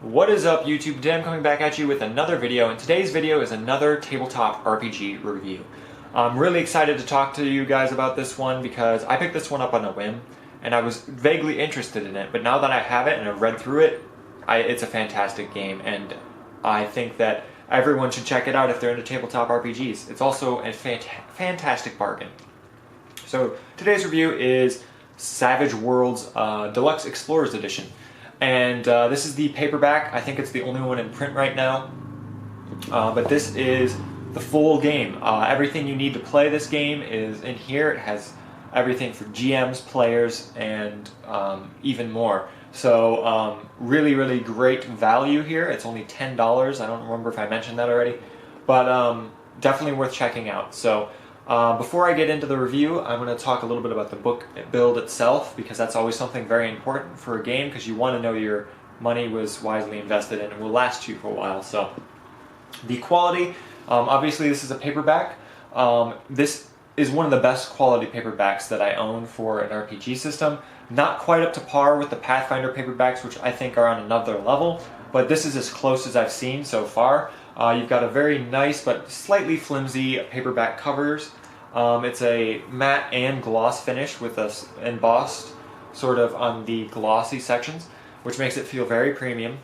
What is up, YouTube? Today I'm coming back at you with another video, and today's video is another tabletop RPG review. I'm really excited to talk to you guys about this one because I picked this one up on a whim, and I was vaguely interested in it, but now that I have it and I've read through it, it's a fantastic game, and I think that everyone should check it out if they're into tabletop RPGs. It's also a fantastic bargain. So today's review is Savage Worlds Deluxe Explorers Edition. And this is the paperback. I think it's the only one in print right now. But this is the full game. Everything you need to play this game is in here. It has everything for GMs, players, and even more. So really, really great value here. It's only $10. I don't remember if I mentioned that already. But definitely worth checking out. So before I get into the review, I'm going to talk a little bit about the book build itself, because that's always something very important for a game, because you want to know your money was wisely invested in and will last you for a while. So the quality, obviously this is a paperback. This is one of the best quality paperbacks that I own for an RPG system. Not quite up to par with the Pathfinder paperbacks, which I think are on another level, but this is as close as I've seen so far. You've got a very nice but slightly flimsy paperback covers. It's a matte and gloss finish with a embossed sort of on the glossy sections, which makes it feel very premium.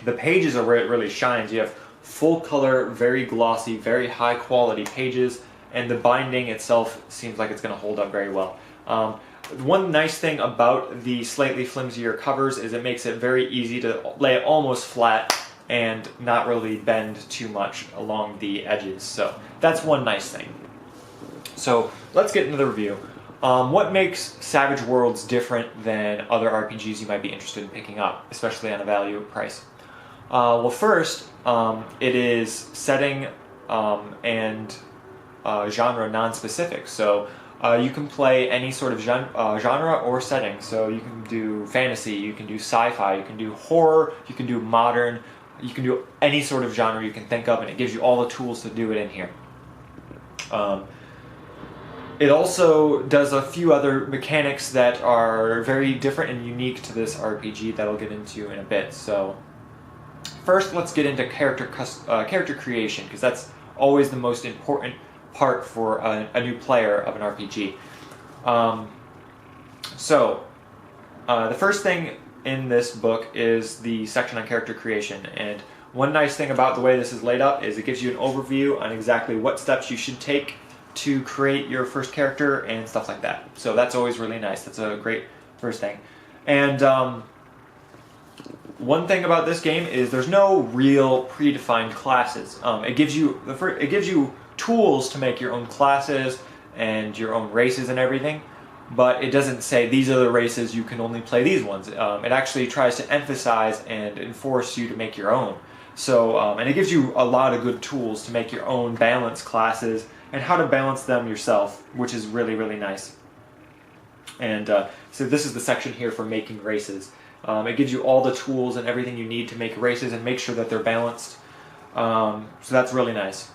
The pages are where it really shines. You have full color, very glossy, very high quality pages, and the binding itself seems like it's going to hold up very well. One nice thing about the slightly flimsier covers is it makes it very easy to lay it almost flat and not really bend too much along the edges. So that's one nice thing. So let's get into the review. What makes Savage Worlds different than other RPGs you might be interested in picking up, especially on a value price? Well, first, it is setting and genre non-specific. So you can play any sort of genre or setting. So you can do fantasy, you can do sci-fi, you can do horror, you can do modern, you can do any sort of genre you can think of, and it gives you all the tools to do it in here. It also does a few other mechanics that are very different and unique to this RPG that I'll get into in a bit. So first, let's get into character creation, because that's always the most important part for a new player of an RPG. The first thing in this book is the section on character creation, and one nice thing about the way this is laid up is it gives you an overview on exactly what steps you should take to create your first character and stuff like that. So that's always really nice. That's a great first thing. And one thing about this game is there's no real predefined classes. It gives you tools to make your own classes and your own races and everything, but it doesn't say these are the races, you can only play these ones. It actually tries to emphasize and enforce you to make your own. So, and it gives you a lot of good tools to make your own balanced classes and how to balance them yourself, which is really, really nice. And so this is the section here for making races. It gives you all the tools and everything you need to make races and make sure that they're balanced. So that's really nice.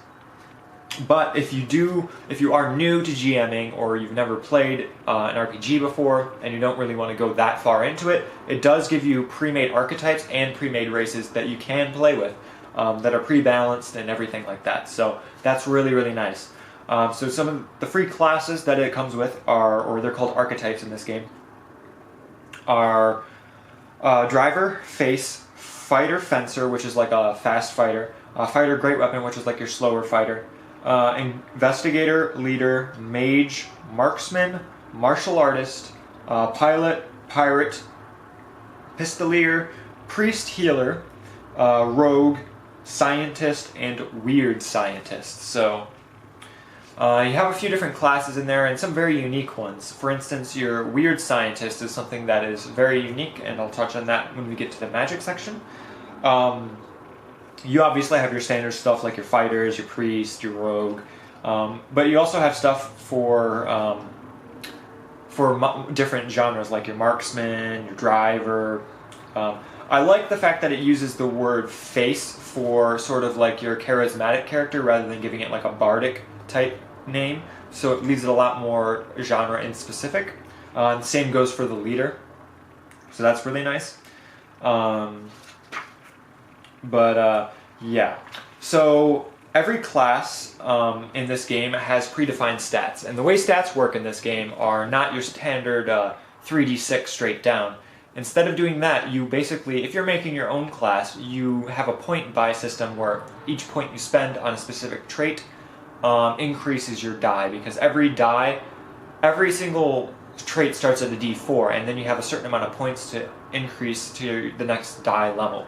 But if you are new to GMing, or you've never played an RPG before and you don't really want to go that far into it, it does give you pre-made archetypes and pre-made races that you can play with, that are pre-balanced and everything like that. So that's really, really nice. So some of the free classes that it comes with are, or they're called archetypes in this game, are driver, face, fighter, fencer, which is like a fast fighter, fighter, great weapon, which is like your slower fighter, investigator, leader, mage, marksman, martial artist, pilot, pirate, pistolier, priest, healer, rogue, scientist, and weird scientist. So you have a few different classes in there, and some very unique ones. For instance, your weird scientist is something that is very unique, and I'll touch on that when we get to the magic section. You obviously have your standard stuff like your fighters, your priest, your rogue, but you also have stuff for different genres like your marksman, your driver. I like the fact that it uses the word face for sort of like your charismatic character rather than giving it like a bardic type name, so it leaves it a lot more genre and specific. The same goes for the leader, so that's really nice. But yeah, so every class in this game has predefined stats, and the way stats work in this game are not your standard 3d6 straight down. Instead of doing that, you basically, if you're making your own class, you have a point buy system where each point you spend on a specific trait increases your die, because every single trait starts at a d4, and then you have a certain amount of points to increase to the next die level,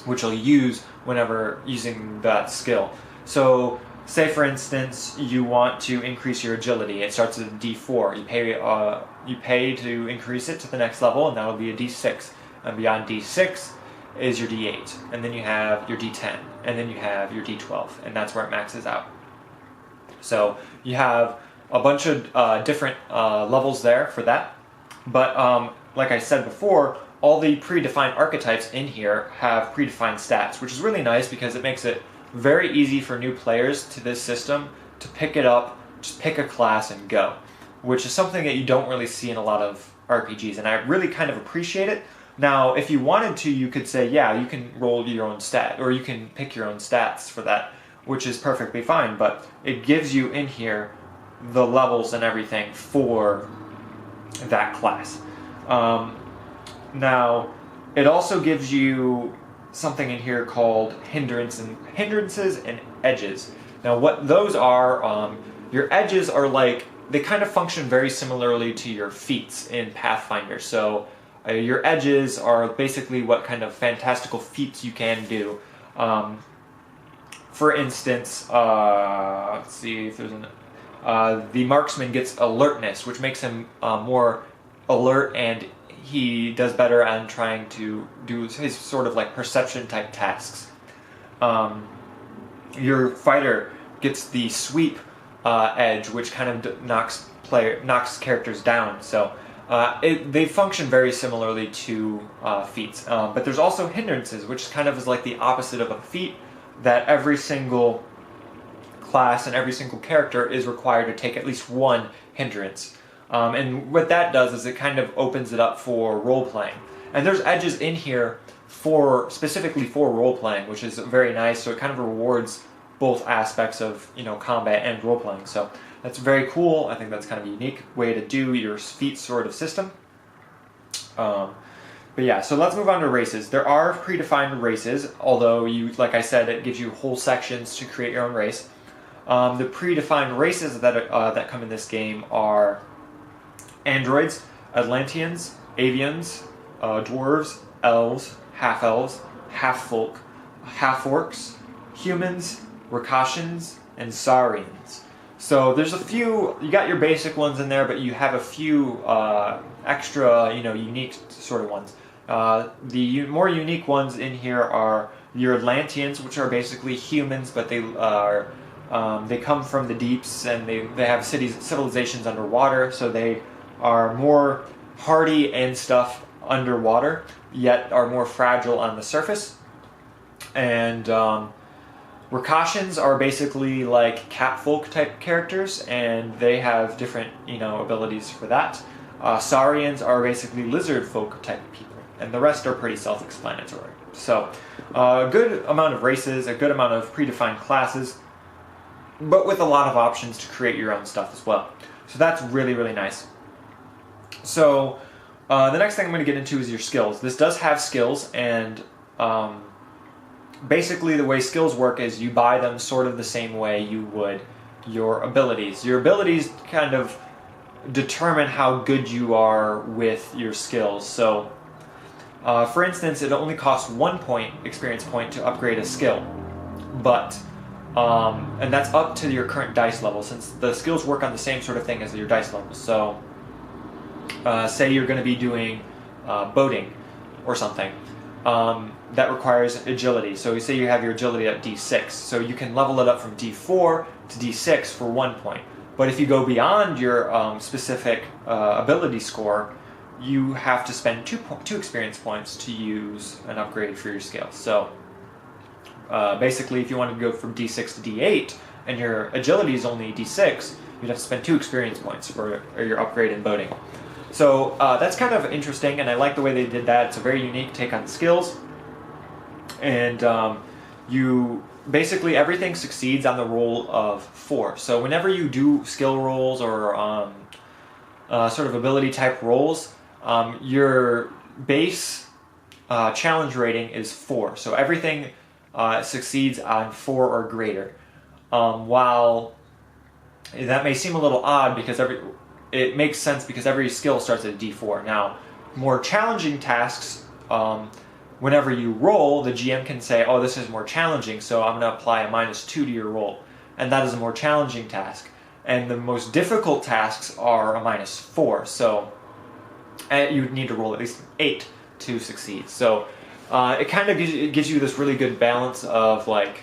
which you'll use whenever using that skill. So, say for instance, you want to increase your agility. It starts at a d4. You pay to increase it to the next level, and that'll be a d6. And beyond d6 is your d8, and then you have your d10, and then you have your d12, and that's where it maxes out. So you have a bunch of different levels there for that. But like I said before, all the predefined archetypes in here have predefined stats, which is really nice because it makes it very easy for new players to this system to pick it up, just pick a class and go, which is something that you don't really see in a lot of RPGs, and I really kind of appreciate it. Now, if you wanted to, you could say, yeah, you can roll your own stat, or you can pick your own stats for that, which is perfectly fine, but it gives you in here the levels and everything for that class. Now, it also gives you something in here called hindrances and edges. Now, what those are, your edges are like, they kind of function very similarly to your feats in Pathfinder. So, your edges are basically what kind of fantastical feats you can do. For instance, let's see if there's the marksman gets alertness, which makes him more alert, and he does better on trying to do his sort of like perception type tasks. Your fighter gets the sweep edge, which kind of knocks characters down. So they function very similarly to feats. But there's also hindrances, which kind of is like the opposite of a feat, that every single class and every single character is required to take at least one hindrance. And what that does is it kind of opens it up for role-playing. And there's edges in here specifically for role-playing, which is very nice, so it kind of rewards both aspects of, combat and role-playing. So that's very cool. I think that's kind of a unique way to do your feat sort of system. But yeah, so let's move on to races. There are predefined races, although like I said, it gives you whole sections to create your own race. The predefined races that come in this game are androids, Atlanteans, avians, dwarves, elves, half-elves, half-folk, half-orcs, humans, Rakashans, and Saurians. So there's a few, you got your basic ones in there, but you have a few extra, unique sort of ones. The more unique ones in here are your Atlanteans, which are basically humans, but they come from the deeps, and they have civilizations underwater, so they are more hardy and stuff underwater, yet are more fragile on the surface. And Rakashans are basically like catfolk type characters, and they have different, abilities for that. Saurians are basically lizard folk type people, and the rest are pretty self-explanatory. So, a good amount of races, a good amount of predefined classes, but with a lot of options to create your own stuff as well. So that's really, really nice. So, the next thing I'm going to get into is your skills. This does have skills, and basically the way skills work is you buy them sort of the same way you would your abilities. Your abilities kind of determine how good you are with your skills. So, for instance, it only costs 1 experience point to upgrade a skill, but and that's up to your current dice level, since the skills work on the same sort of thing as your dice level. So, say you're going to be doing boating or something. That requires agility. So you say you have your agility at D6, so you can level it up from D4 to D6 for 1 point. But if you go beyond your specific ability score, you have to spend two experience points to use an upgrade for your skill. So basically, if you want to go from D6 to D8, and your agility is only D6, you'd have to spend 2 experience points for your upgrade in boating. So that's kind of interesting, and I like the way they did that. It's a very unique take on skills. and you basically everything succeeds on the roll of 4. So whenever you do skill rolls or sort of ability type rolls, your base challenge rating is 4. So everything succeeds on 4 or greater. While that may seem a little odd because it makes sense because every skill starts at a D4. Now, more challenging tasks, whenever you roll, the GM can say, oh, this is more challenging, so I'm going to apply a -2 to your roll. And that is a more challenging task. And the most difficult tasks are a -4, so you would need to roll at least 8 to succeed. So it kind of gives you this really good balance of like,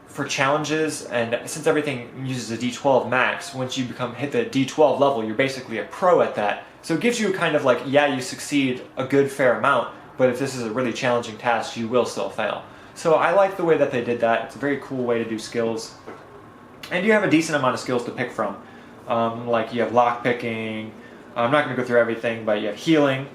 for challenges, and since everything uses a D12 max, once you hit the D12 level, you're basically a pro at that. So it gives you kind of like, yeah, you succeed a good fair amount, but if this is a really challenging task, you will still fail. So I like the way that they did that. It's a very cool way to do skills. And you have a decent amount of skills to pick from. Like you have lockpicking. I'm not going to go through everything, but you have healing,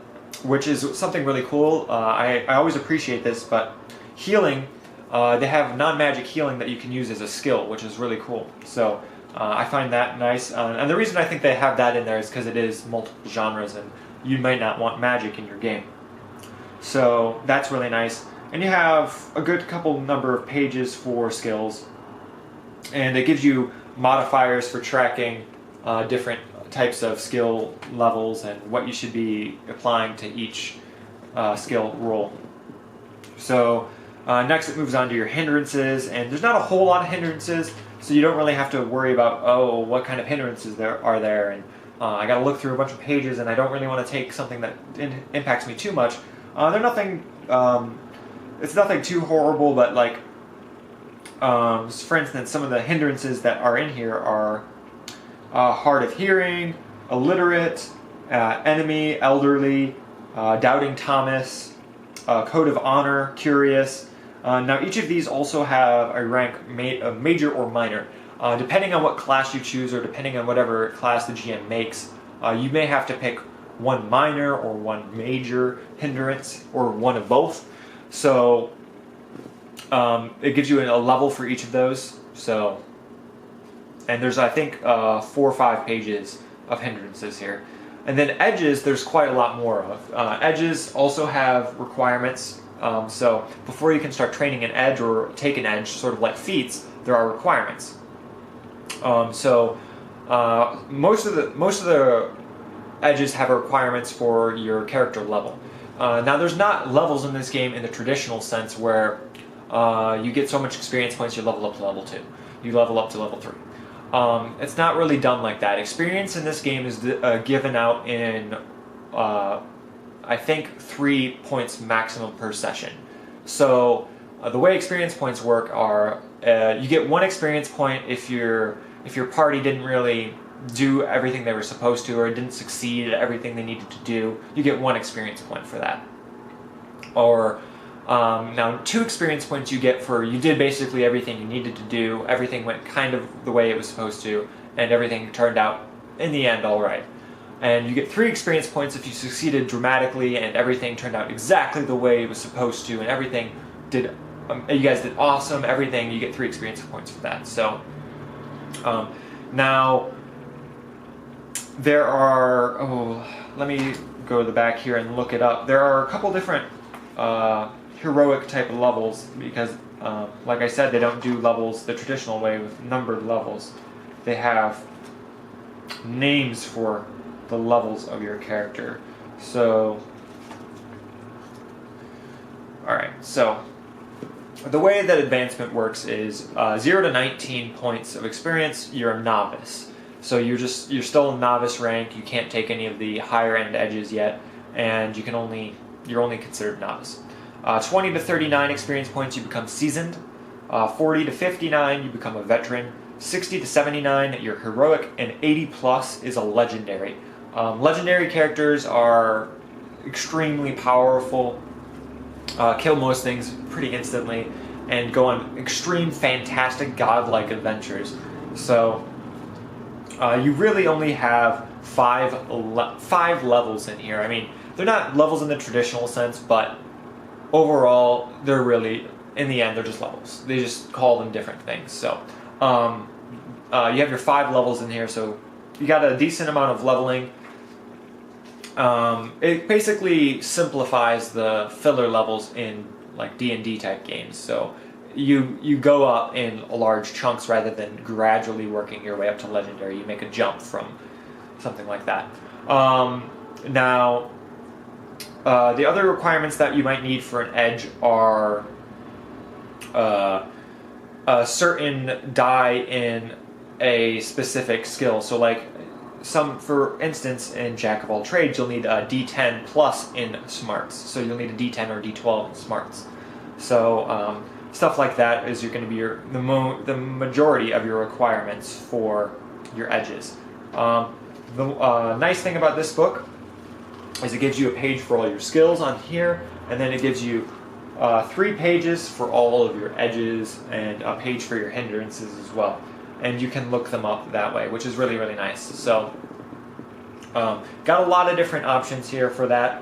which is something really cool. I always appreciate this, but healing, they have non-magic healing that you can use as a skill, which is really cool. So I find that nice. And the reason I think they have that in there is because it is multiple genres, and you might not want magic in your game. So that's really nice. And you have a good number of pages for skills. And it gives you modifiers for tracking different types of skill levels and what you should be applying to each skill roll. So next it moves on to your hindrances, and there's not a whole lot of hindrances, so you don't really have to worry about, oh, what kind of hindrances there are there, and I got to look through a bunch of pages, and I don't really want to take something that impacts me too much. They're nothing. It's nothing too horrible, but like, for instance, some of the hindrances that are in here are hard of hearing, illiterate, enemy, elderly, doubting Thomas, code of honor, curious. Now each of these also have a rank of major or minor. Depending on what class you choose, or depending on whatever class the GM makes, you may have to pick one minor or one major hindrance, or one of both. So it gives you a level for each of those. So, and there's, I think, 4 or 5 pages of hindrances here. And then edges, there's quite a lot more of. Edges also have requirements. So before you can start training an edge or take an edge, sort of like feats, there are requirements. Most of the edges have requirements for your character level. Now there's not levels in this game in the traditional sense where you get so much experience points you level up to level 2. You level up to level 3. It's not really done like that. Experience in this game is given out in, I think, 3 points maximum per session. So the way experience points work are, you get 1 experience point if your party didn't really do everything they were supposed to, or didn't succeed at everything they needed to do. You get 1 experience point for that. Or now 2 experience points you get for you did basically everything you needed to do, everything went kind of the way it was supposed to, and everything turned out in the end all right. And you get 3 experience points if you succeeded dramatically and everything turned out exactly the way it was supposed to, and everything did, you guys did awesome, everything, you get 3 experience points for that. So now there are, let me go to the back here and look it up. There are a couple different heroic type of levels because, like I said, they don't do levels the traditional way with numbered levels. They have names for the levels of your character. So, alright, so the way that advancement works is 0 to 19 points of experience, you're a novice. So you're still in novice rank, you can't take any of the higher end edges yet, and you're only considered novice. 20 to 39 experience points, you become seasoned. 40 to 59, you become a veteran. 60 to 79, you're heroic, and 80 plus is a legendary. Legendary characters are extremely powerful, kill most things pretty instantly, and go on extreme, fantastic, godlike adventures. So you really only have 5 levels in here. I mean, they're not levels in the traditional sense, but overall, they're really, in the end, they're just levels. They just call them different things. So you have your 5 levels in here, so you got a decent amount of leveling. It basically simplifies the filler levels in like D&D type games. So you go up in large chunks rather than gradually working your way up to legendary. You make a jump from something like that. Now, the other requirements that you might need for an edge are a certain die in a specific skill. So like for instance, in Jack of all trades, you'll need a D10 plus in smarts. So you'll need a D10 or D12 in smarts. So stuff like that is going to be the majority of your requirements for your edges. The nice thing about this book is it gives you a page for all your skills on here, and then it gives you 3 pages for all of your edges and a page for your hindrances as well. And you can look them up that way, which is really, really nice. So, got a lot of different options here for that.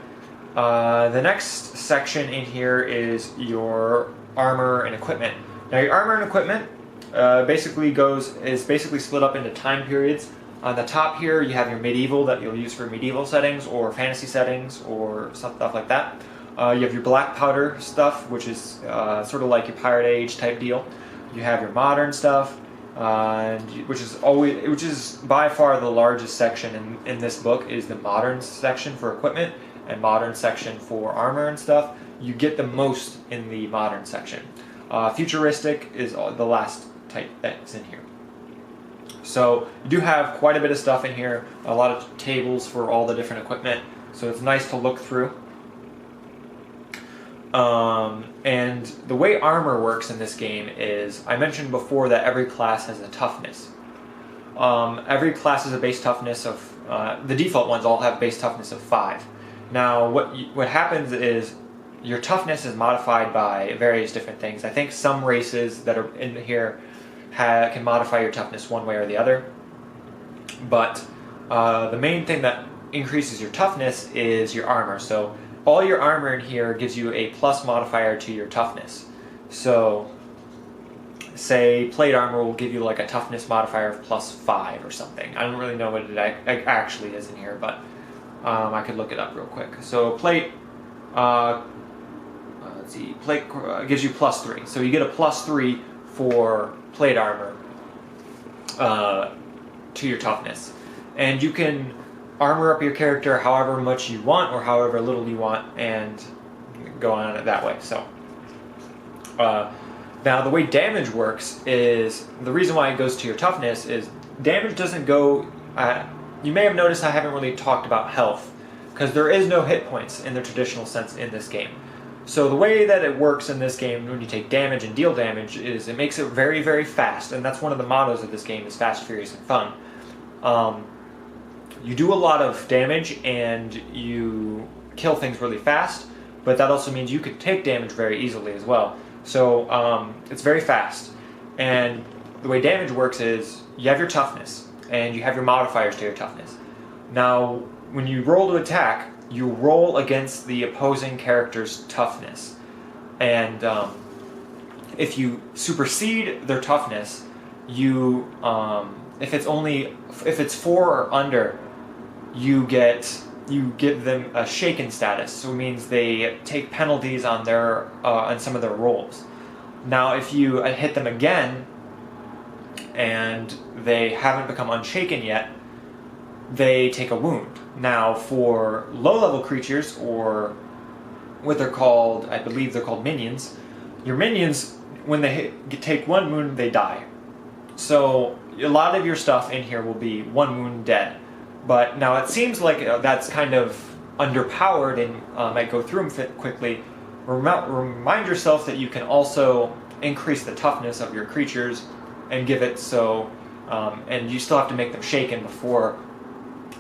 The next section in here is your armor and equipment. Now, your armor and equipment is basically split up into time periods. On the top here, you have your medieval that you'll use for medieval settings or fantasy settings or stuff like that. You have your black powder stuff, which is sort of like your Pirate Age type deal. You have your modern stuff. Which is by far the largest section in this book is the modern section for equipment and modern section for armor and stuff. You get the most in the modern section. Futuristic is the last type that's in here. So you do have quite a bit of stuff in here, a lot of tables for all the different equipment, so it's nice to look through. And the way armor works in this game is, I mentioned before that every class has a toughness. Every class has a base toughness of, the default ones all have base toughness of 5. Now, what happens is, your toughness is modified by various different things. I think some races that are in here can modify your toughness one way or the other. But the main thing that increases your toughness is your armor. So all your armor in here gives you a plus modifier to your toughness. So, say plate armor will give you like a toughness modifier of +5 or something. I don't really know what it actually is in here, but I could look it up real quick. So plate, let's see, plate gives you +3. So you get a +3 for plate armor to your toughness. And you can armor up your character however much you want or however little you want and go on it that way. So now the way damage works is, the reason why it goes to your toughness is damage doesn't go, you may have noticed I haven't really talked about health because there is no hit points in the traditional sense in this game. So the way that it works in this game when you take damage and deal damage is it makes it very, very fast, and that's one of the mottos of this game is fast, furious, and fun. You do a lot of damage and you kill things really fast, but that also means you could take damage very easily as well. So it's very fast. And the way damage works is you have your toughness and you have your modifiers to your toughness. Now, when you roll to attack, you roll against the opposing character's toughness. And if you supersede their toughness, you if it's 4 or under, you give them a shaken status, so it means they take penalties on some of their rolls. Now, if you hit them again and they haven't become unshaken yet, they take a wound. Now, for low-level creatures, or what they're called, I believe they're called minions, your minions, when they take 1 wound, they die. So a lot of your stuff in here will be 1 wound dead. But now it seems like that's kind of underpowered and might go through them quickly. Remind yourself that you can also increase the toughness of your creatures and give it so, and you still have to make them shaken before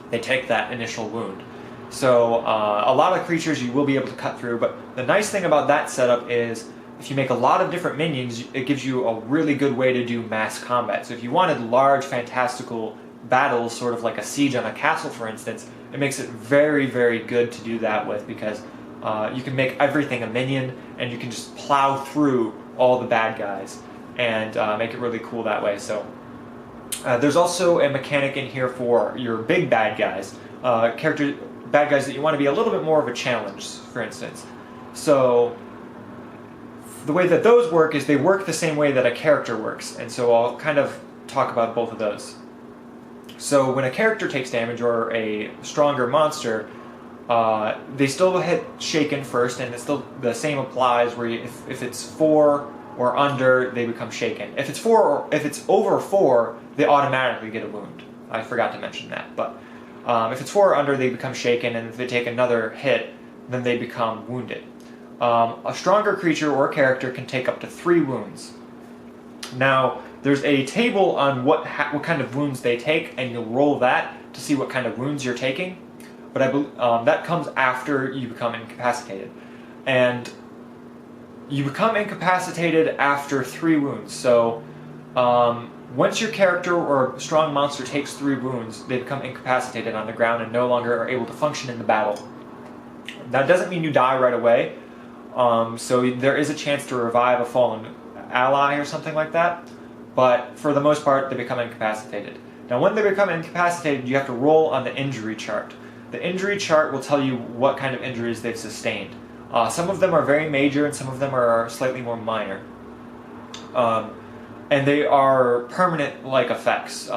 they take that initial wound. So a lot of creatures you will be able to cut through, but the nice thing about that setup is if you make a lot of different minions, it gives you a really good way to do mass combat. So if you wanted large, fantastical battles, sort of like a siege on a castle, for instance, it makes it very, very good to do that with, because You can make everything a minion, and you can just plow through all the bad guys and make it really cool that way. So there's also a mechanic in here for your big bad guys, bad guys that you want to be a little bit more of a challenge, for instance. So the way that those work is they work the same way that a character works, and so I'll kind of talk about both of those. So when a character takes damage, or a stronger monster, they still hit shaken first, and it's still the same applies. Where if it's 4 or under, they become shaken. If it's over 4, they automatically get a wound. I forgot to mention that, but if it's 4 or under, they become shaken, and if they take another hit, then they become wounded. A stronger creature or character can take up to 3 wounds. Now, there's a table on what kind of wounds they take, and you'll roll that to see what kind of wounds you're taking. But that comes after you become incapacitated. And you become incapacitated after 3 wounds. So once your character or strong monster takes 3 wounds, they become incapacitated on the ground and no longer are able to function in the battle. That doesn't mean you die right away. So there is a chance to revive a fallen ally or something like that. But for the most part, they become incapacitated. Now, when they become incapacitated, you have to roll on the injury chart. The injury chart will tell you what kind of injuries they've sustained. Some of them are very major, and some of them are slightly more minor. And they are permanent-like effects.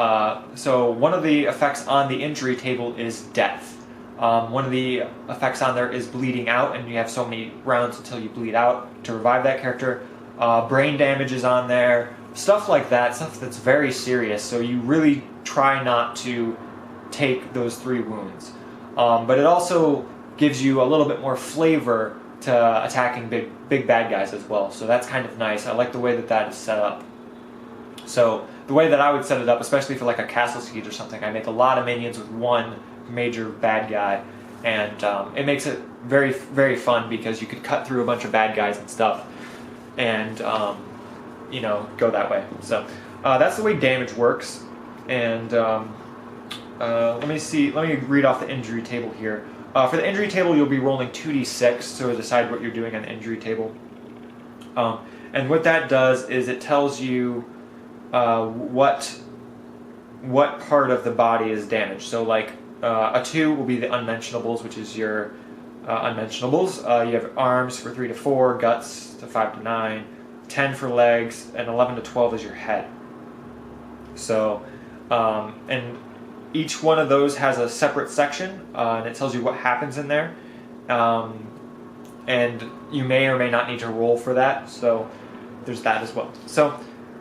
So one of the effects on the injury table is death. One of the effects on there is bleeding out, and you have so many rounds until you bleed out to revive that character. Brain damage is on there. Stuff like that, stuff that's very serious, so you really try not to take those 3 wounds. But it also gives you a little bit more flavor to attacking big bad guys as well, so that's kind of nice. I like the way that is set up. So the way that I would set it up, especially for like a castle siege or something, I make a lot of minions with one major bad guy, and it makes it very, very fun because you could cut through a bunch of bad guys and stuff, and go that way. So that's the way damage works. And let me read off the injury table here. For the injury table, you'll be rolling 2d6 to decide what you're doing on the injury table. And what that does is it tells you what part of the body is damaged. So like a 2 will be the unmentionables, which is your unmentionables. You have arms for 3 to 4, guts to 5 to 9, 10 for legs, and 11 to 12 is your head. So, and each one of those has a separate section, and it tells you what happens in there. And you may or may not need to roll for that, so there's that as well. So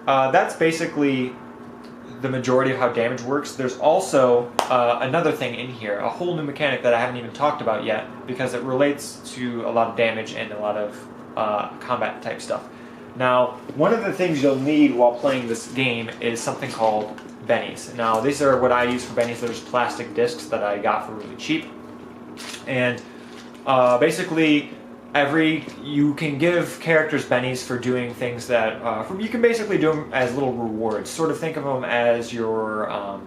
that's basically the majority of how damage works. There's also another thing in here, a whole new mechanic that I haven't even talked about yet, because it relates to a lot of damage and a lot of combat type stuff. Now, one of the things you'll need while playing this game is something called bennies. Now, these are what I use for bennies. There's plastic discs that I got for really cheap. And basically, you can give characters bennies for doing things that, you can basically do them as little rewards. Sort of think of them as your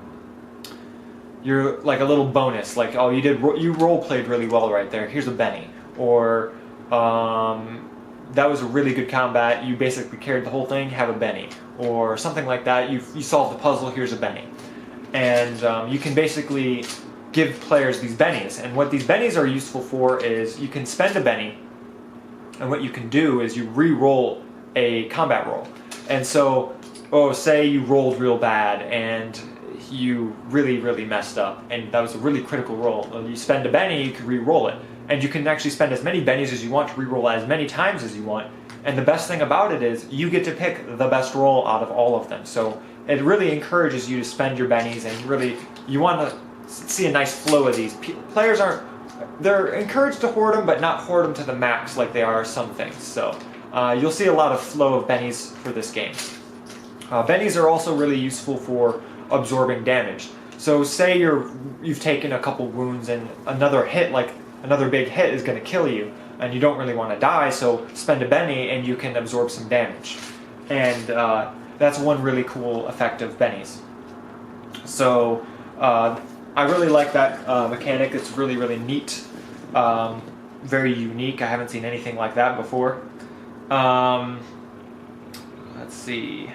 like a little bonus. Like, oh, you role played really well right there. Here's a benny. Or, that was a really good combat, you basically carried the whole thing, have a benny. Or something like that, you solved the puzzle, here's a benny. And you can basically give players these bennies. And what these bennies are useful for is you can spend a benny, and what you can do is you re-roll a combat roll. And so, say you rolled real bad and you really, really messed up, and that was a really critical roll. Well, you spend a benny, you can re-roll it. And you can actually spend as many bennies as you want to re-roll as many times as you want. And the best thing about it is you get to pick the best roll out of all of them. So it really encourages you to spend your bennies, and really you want to see a nice flow of these. Players they're encouraged to hoard them, but not hoard them to the max like they are some things. So you'll see a lot of flow of bennies for this game. Bennies are also really useful for absorbing damage. So say you've taken a couple wounds, and another big hit is going to kill you, and you don't really want to die, so spend a benny and you can absorb some damage. And that's one really cool effect of bennies. So I really like that mechanic. It's really, really neat. very unique. I haven't seen anything like that before. Let's see.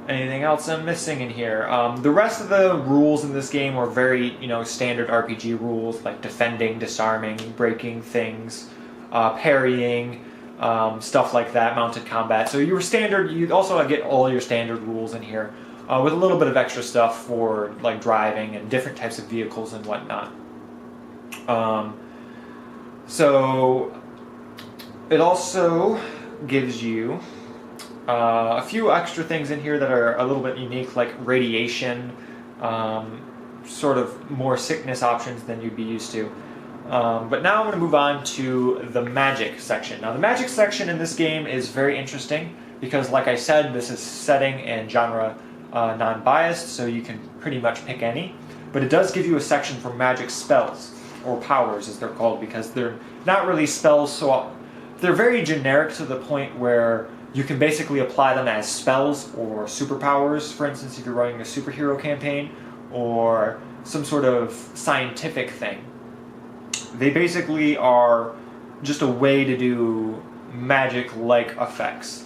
Anything else I'm missing in here? The rest of the rules in this game are very, standard RPG rules, like defending, disarming, breaking things, parrying, stuff like that, mounted combat. So you also get all your standard rules in here, with a little bit of extra stuff for like driving and different types of vehicles and whatnot. So it also gives you a few extra things in here that are a little bit unique, like radiation, sort of more sickness options than you'd be used to. But now I'm going to move on to the magic section. Now the magic section in this game is very interesting because, like I said, this is setting and genre non-biased, so you can pretty much pick any. But it does give you a section for magic spells, or powers as they're called, because they're not really spells, so they're very generic to the point where you can basically apply them as spells or superpowers. For instance, if you're running a superhero campaign or some sort of scientific thing. They basically are just a way to do magic-like effects.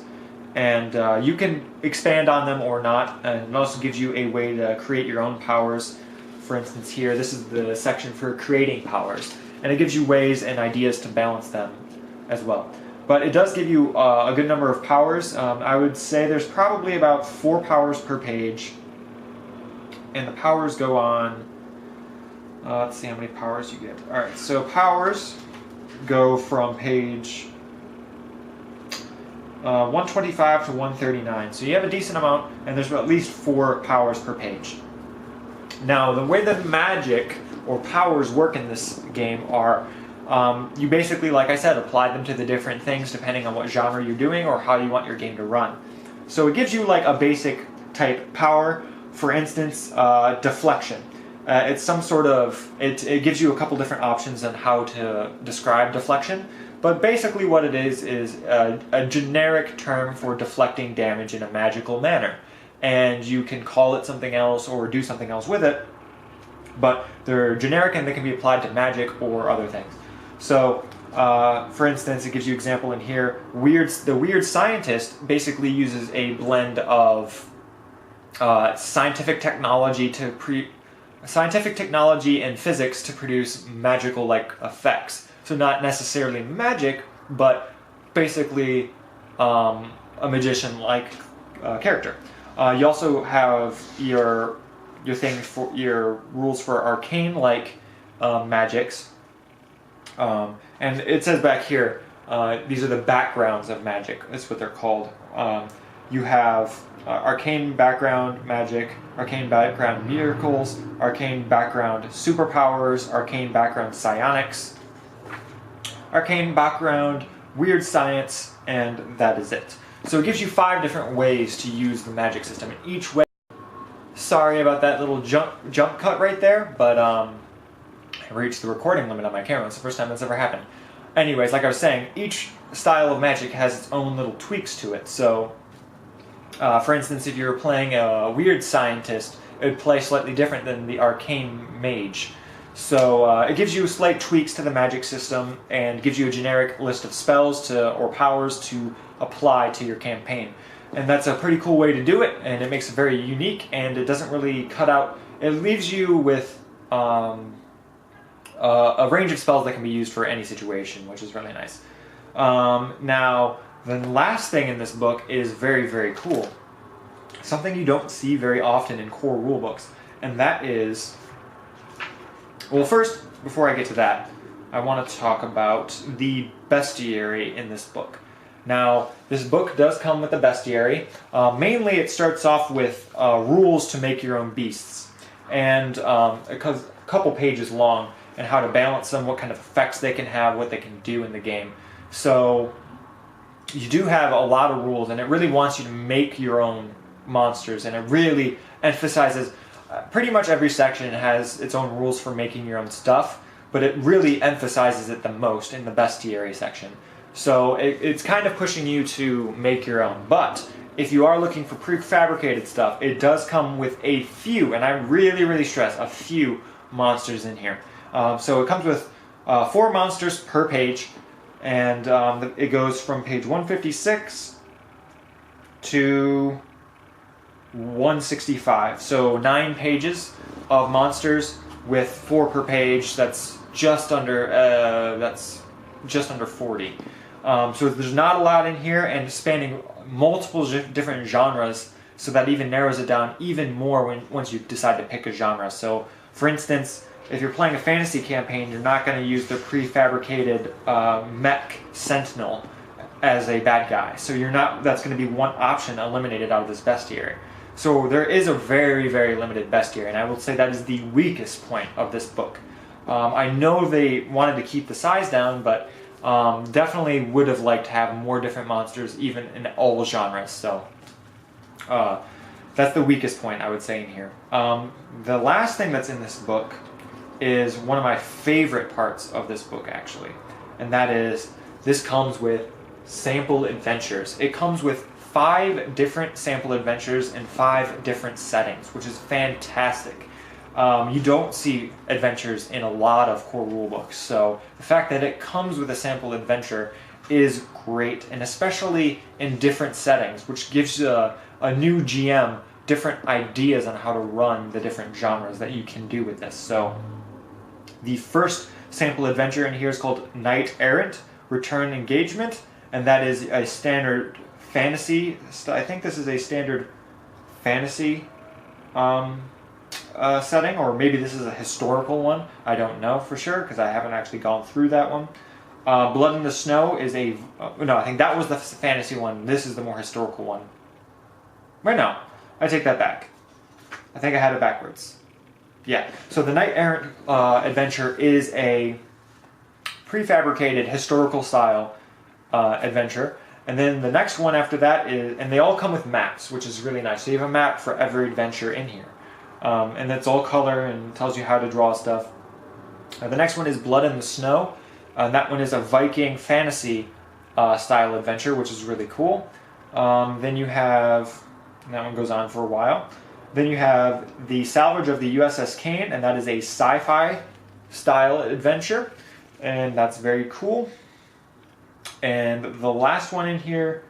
And you can expand on them or not, and it also gives you a way to create your own powers. For instance here, this is the section for creating powers, and it gives you ways and ideas to balance them as well. But it does give you a good number of powers. I would say there's probably about 4 powers per page, and the powers go on, let's see how many powers you get. Alright, so powers go from page 125 to 139. So you have a decent amount, and there's at least 4 powers per page. Now, the way that magic or powers work in this game are, you basically, like I said, apply them to the different things depending on what genre you're doing or how you want your game to run. So it gives you like a basic type power, for instance, deflection. It's some sort of, it gives you a couple different options on how to describe deflection, but basically what it is a generic term for deflecting damage in a magical manner. And you can call it something else or do something else with it, but they're generic and they can be applied to magic or other things. So, for instance, it gives you an example in here. The weird scientist basically uses a blend of scientific technology and physics to produce magical-like effects. So not necessarily magic, but basically a magician-like character. You also have your things for your rules for arcane-like magics, and it says back here these are the backgrounds of magic. That's what they're called. You have arcane background magic, arcane background miracles, arcane background superpowers, arcane background psionics, arcane background weird science, and that is it. So it gives you 5 different ways to use the magic system. And each way, sorry about that little jump cut right there, but I reached the recording limit on my camera. It's the first time that's ever happened. Anyways, like I was saying, each style of magic has its own little tweaks to it. So, for instance, if you're playing a weird scientist, it would play slightly different than the arcane mage. So it gives you slight tweaks to the magic system and gives you a generic list of spells or powers to apply to your campaign. And that's a pretty cool way to do it, and it makes it very unique, and it doesn't really cut out, it leaves you with a range of spells that can be used for any situation, which is really nice. Now, the last thing in this book is very, very cool. Something you don't see very often in core rulebooks, and that is, well, first, before I get to that, I want to talk about the bestiary in this book. Now, this book does come with a bestiary. Mainly, it starts off with rules to make your own beasts, and a couple pages long, and how to balance them, what kind of effects they can have, what they can do in the game. So, you do have a lot of rules, and it really wants you to make your own monsters, and it really emphasizes, pretty much every section has its own rules for making your own stuff, but it really emphasizes it the most in the bestiary section. So it's kind of pushing you to make your own. But if you are looking for prefabricated stuff, it does come with a few, and I really, really stress, a few monsters in here. So it comes with 4 monsters per page, and it goes from page 156 to 165. So 9 pages of monsters with 4 per page. That's just under 40. So there's not a lot in here, and spanning multiple different genres, so that even narrows it down even more once you decide to pick a genre. So, for instance, if you're playing a fantasy campaign, you're not going to use the prefabricated mech sentinel as a bad guy. So that's going to be one option eliminated out of this bestiary. So there is a very, very limited bestiary, and I will say that is the weakest point of this book. I know they wanted to keep the size down, but definitely would have liked to have more different monsters, even in all genres. So that's the weakest point, I would say, in here. The last thing that's in this book is one of my favorite parts of this book, actually. And that is, this comes with sample adventures. It comes with 5 different sample adventures in 5 different settings, which is fantastic. You don't see adventures in a lot of core rulebooks, so the fact that it comes with a sample adventure is great, and especially in different settings, which gives a new GM different ideas on how to run the different genres that you can do with this. So the first sample adventure in here is called Knight Errant Return Engagement, and that is a standard fantasy. I think this is a standard fantasy setting, or maybe this is a historical one. I don't know for sure because I haven't actually gone through that one. Blood in the Snow is no, I think that was the fantasy one. This is the more historical one. Wait, no, I take that back. I think I had it backwards. Yeah, so the Knight Errant adventure is a prefabricated historical style adventure. And then the next one after that is, and they all come with maps, which is really nice. So you have a map for every adventure in here. And it's all color and tells you how to draw stuff. The next one is Blood in the Snow. That one is a Viking fantasy style adventure, which is really cool. Then you have, and that one goes on for a while. Then you have the Salvage of the USS Kane, and that is a sci-fi style adventure, and that's very cool. And the last one in here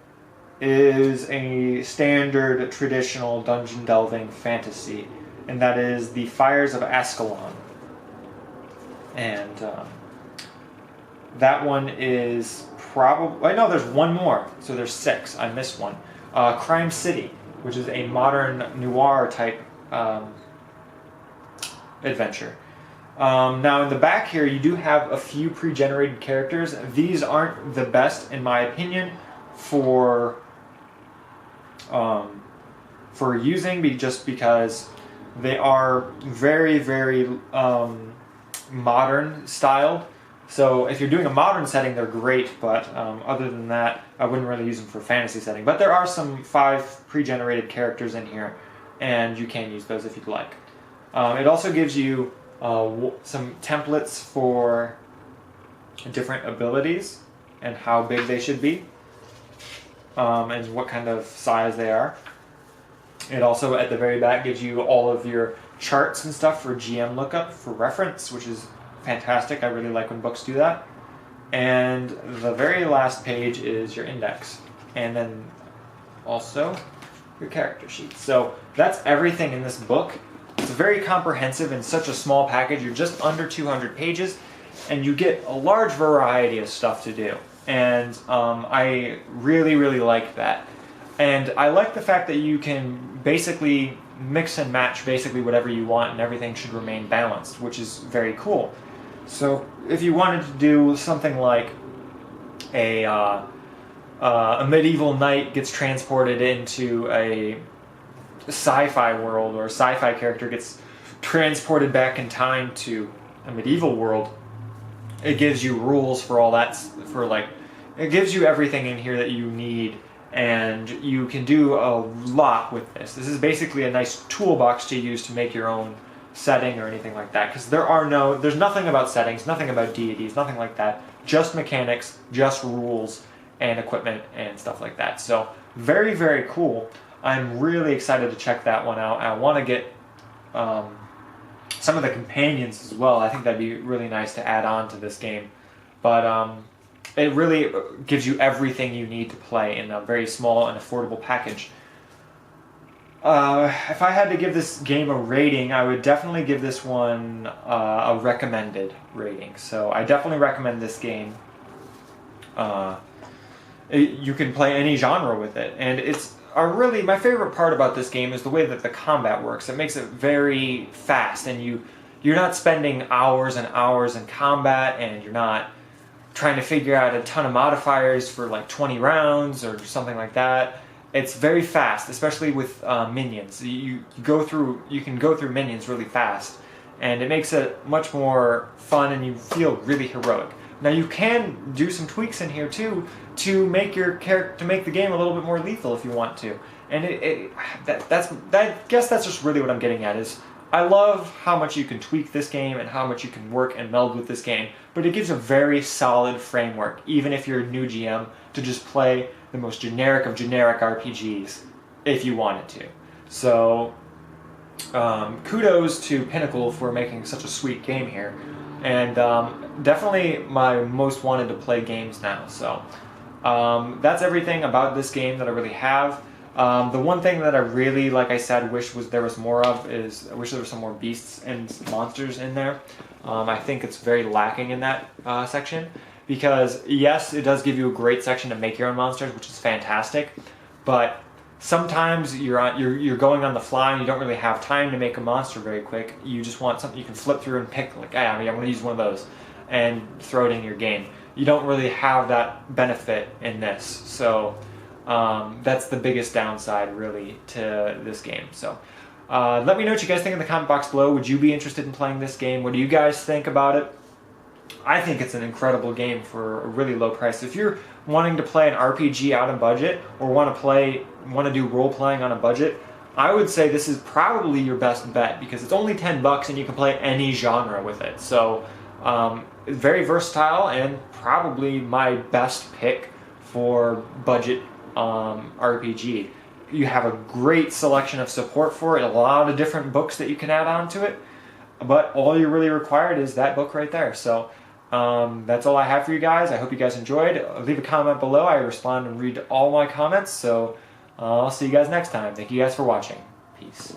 is a standard traditional dungeon delving fantasy, and that is the Fires of Ascalon. And that one is probably, no, there's one more, so there's 6. I missed one. Crime City, which is a modern noir type adventure. Now in the back here you do have a few pre-generated characters. These aren't the best in my opinion for using, just because they are very, very modern styled. So if you're doing a modern setting, they're great, but other than that, I wouldn't really use them for fantasy setting. But there are some 5 pre-generated characters in here, and you can use those if you'd like. It also gives you some templates for different abilities and how big they should be, and what kind of size they are. It also, at the very back, gives you all of your charts and stuff for GM lookup for reference, which is fantastic. I really like when books do that. And the very last page is your index, and then also your character sheet. So that's everything in this book. It's very comprehensive in such a small package. You're just under 200 pages, and you get a large variety of stuff to do. And I really, really like that. And I like the fact that you can basically mix and match basically whatever you want, and everything should remain balanced, which is very cool. So if you wanted to do something like a medieval knight gets transported into a sci-fi world, or a sci-fi character gets transported back in time to a medieval world, it gives you rules for all that, it gives you everything in here that you need, and you can do a lot with this. This is basically a nice toolbox to use to make your own setting or anything like that, because there's nothing about settings, nothing about deities, nothing like that, just mechanics, just rules and equipment and stuff like that. So very, very cool. I'm really excited to check that one out. I want to get some of the companions as well. I think that'd be really nice to add on to this game. But it really gives you everything you need to play in a very small and affordable package. If I had to give this game a rating, I would definitely give this one a recommended rating. So I definitely recommend this game. You can play any genre with it, and it's really my favorite part about this game is the way that the combat works. It makes it very fast, and you're not spending hours and hours in combat, and you're not trying to figure out a ton of modifiers for like 20 rounds or something like that. It's very fast, especially with minions. You can go through minions really fast, and it makes it much more fun, and you feel really heroic. Now you can do some tweaks in here too to make your character, to make the game a little bit more lethal if you want to. And I guess that's just really what I'm getting at is I love how much you can tweak this game and how much you can work and meld with this game, but it gives a very solid framework, even if you're a new GM, to just play the most generic of generic RPGs if you wanted to. So kudos to Pinnacle for making such a sweet game here, and definitely my most wanted to play games now. So that's everything about this game that I really have. The one thing that I really, like I said, wish there was more of is I wish there were some more beasts and monsters in there. I think it's very lacking in that section, because yes, it does give you a great section to make your own monsters, which is fantastic, but sometimes you're going on the fly and you don't really have time to make a monster very quick. You just want something you can flip through and pick, like, hey, I'm going to use one of those and throw it in your game. You don't really have that benefit in this, so that's the biggest downside really to this game. So let me know what you guys think in the comment box below. Would you be interested in playing this game? What do you guys think about it? I think it's an incredible game for a really low price. If you're wanting to play an RPG out of budget, or want to do role playing on a budget, I would say this is probably your best bet, because it's only $10 and you can play any genre with it. So it's very versatile and probably my best pick for budget RPG. You have a great selection of support for it, a lot of different books that you can add on to it, but all you're really required is that book right there. So that's all I have for you guys. I hope you guys enjoyed. Leave a comment below. I respond and read all my comments, so I'll see you guys next time. Thank you guys for watching. Peace.